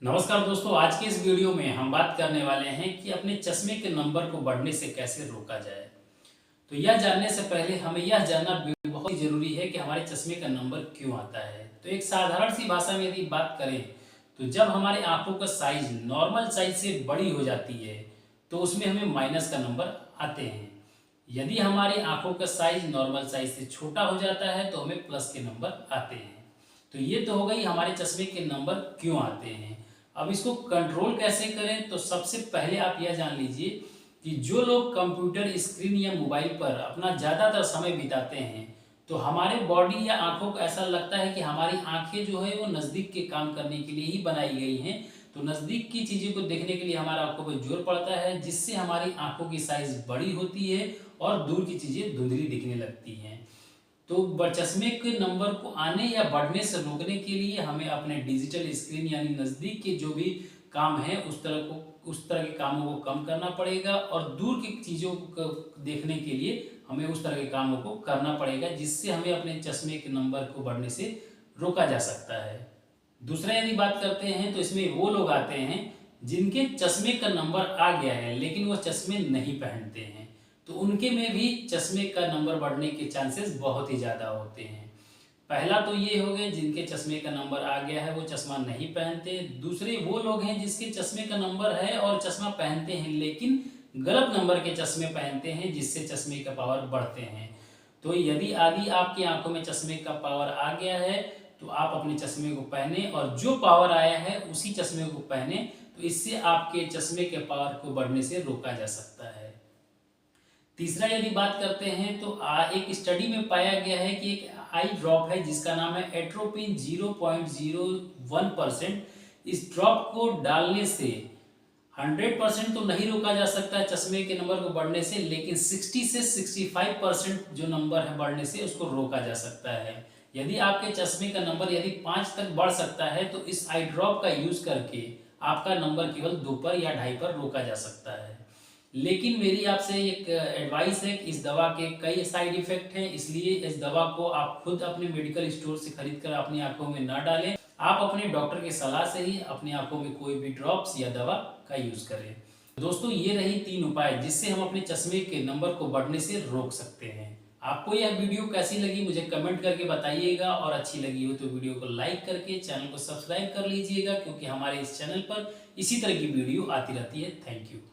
नमस्कार दोस्तों, आज के इस वीडियो में हम बात करने वाले हैं कि अपने चश्मे के नंबर को बढ़ने से कैसे रोका जाए। तो यह जानने से पहले हमें यह जानना बहुत ही जरूरी है कि हमारे चश्मे का नंबर क्यों आता है। तो एक साधारण सी भाषा में यदि बात करें तो जब हमारे आंखों का साइज नॉर्मल साइज से बड़ी हो जाती है तो उसमें हमें माइनस का नंबर आते हैं। यदि हमारी आंखों का साइज नॉर्मल साइज से छोटा हो जाता है तो हमें प्लस के नंबर आते हैं। तो ये तो हो गई हमारे चश्मे के नंबर क्यों आते हैं। अब इसको कंट्रोल कैसे करें, तो सबसे पहले आप यह जान लीजिए कि जो लोग कंप्यूटर स्क्रीन या मोबाइल पर अपना ज़्यादातर समय बिताते हैं तो हमारे बॉडी या आंखों को ऐसा लगता है कि हमारी आंखें जो है वो नज़दीक के काम करने के लिए ही बनाई गई हैं। तो नज़दीक की चीज़ों को देखने के लिए हमारा आंखों पर जोर पड़ता है, जिससे हमारी आंखों की साइज बड़ी होती है और दूर की चीज़ें धुंधली दिखने लगती हैं। तो चश्मे के नंबर को आने या बढ़ने से रोकने के लिए हमें अपने डिजिटल स्क्रीन यानी नज़दीक के जो भी काम है उस तरह के कामों को कम करना पड़ेगा और दूर की चीज़ों को देखने के लिए हमें उस तरह के कामों को करना पड़ेगा, जिससे हमें अपने चश्मे के नंबर को बढ़ने से रोका जा सकता है। दूसरा यदि बात करते हैं तो इसमें वो लोग आते हैं जिनके चश्मे का नंबर आ गया है लेकिन वो चश्मे नहीं पहनते हैं। तो उनके में भी चश्मे का नंबर बढ़ने के चांसेस बहुत ही ज़्यादा होते हैं। पहला तो ये हो गए जिनके चश्मे का नंबर आ गया है वो चश्मा नहीं पहनते। दूसरे वो लोग हैं जिसके चश्मे का नंबर है और चश्मा पहनते हैं लेकिन गलत नंबर के चश्मे पहनते हैं, जिससे चश्मे का पावर बढ़ते हैं। तो यदि आपकी आंखों में चश्मे का पावर आ गया है तो आप अपने चश्मे को पहने और जो पावर आया है उसी चश्मे को पहने। तो इससे आपके चश्मे के पावर को बढ़ने से रोका जा सकता है। तीसरा यदि बात करते हैं तो एक स्टडी में पाया गया है कि एक आई ड्रॉप है जिसका नाम है एट्रोपिन 0.01%। इस ड्रॉप को डालने से 100% तो नहीं रोका जा सकता है चश्मे के नंबर को बढ़ने से, लेकिन 60 से 65% जो नंबर है बढ़ने से उसको रोका जा सकता है। यदि आपके चश्मे का नंबर यदि 5 तक बढ़ सकता है तो इस आई ड्रॉप का यूज करके आपका नंबर केवल 2 पर या 2.5 पर रोका जा सकता है। लेकिन मेरी आपसे एक एडवाइस है कि इस दवा के कई साइड इफेक्ट हैं, इसलिए इस दवा को आप खुद अपने मेडिकल स्टोर से खरीद कर अपनी आंखों में ना डालें। आप अपने डॉक्टर की सलाह से ही अपनी आंखों में कोई भी ड्रॉप्स या दवा का यूज करें। दोस्तों, ये रही 3 उपाय जिससे हम अपने चश्मे के नंबर को बढ़ने से रोक सकते हैं। आपको यह वीडियो कैसी लगी मुझे कमेंट करके बताइएगा, और अच्छी लगी हो तो वीडियो को लाइक करके चैनल को सब्सक्राइब कर लीजिएगा, क्योंकि हमारे इस चैनल पर इसी तरह की वीडियो आती रहती है। Thank you.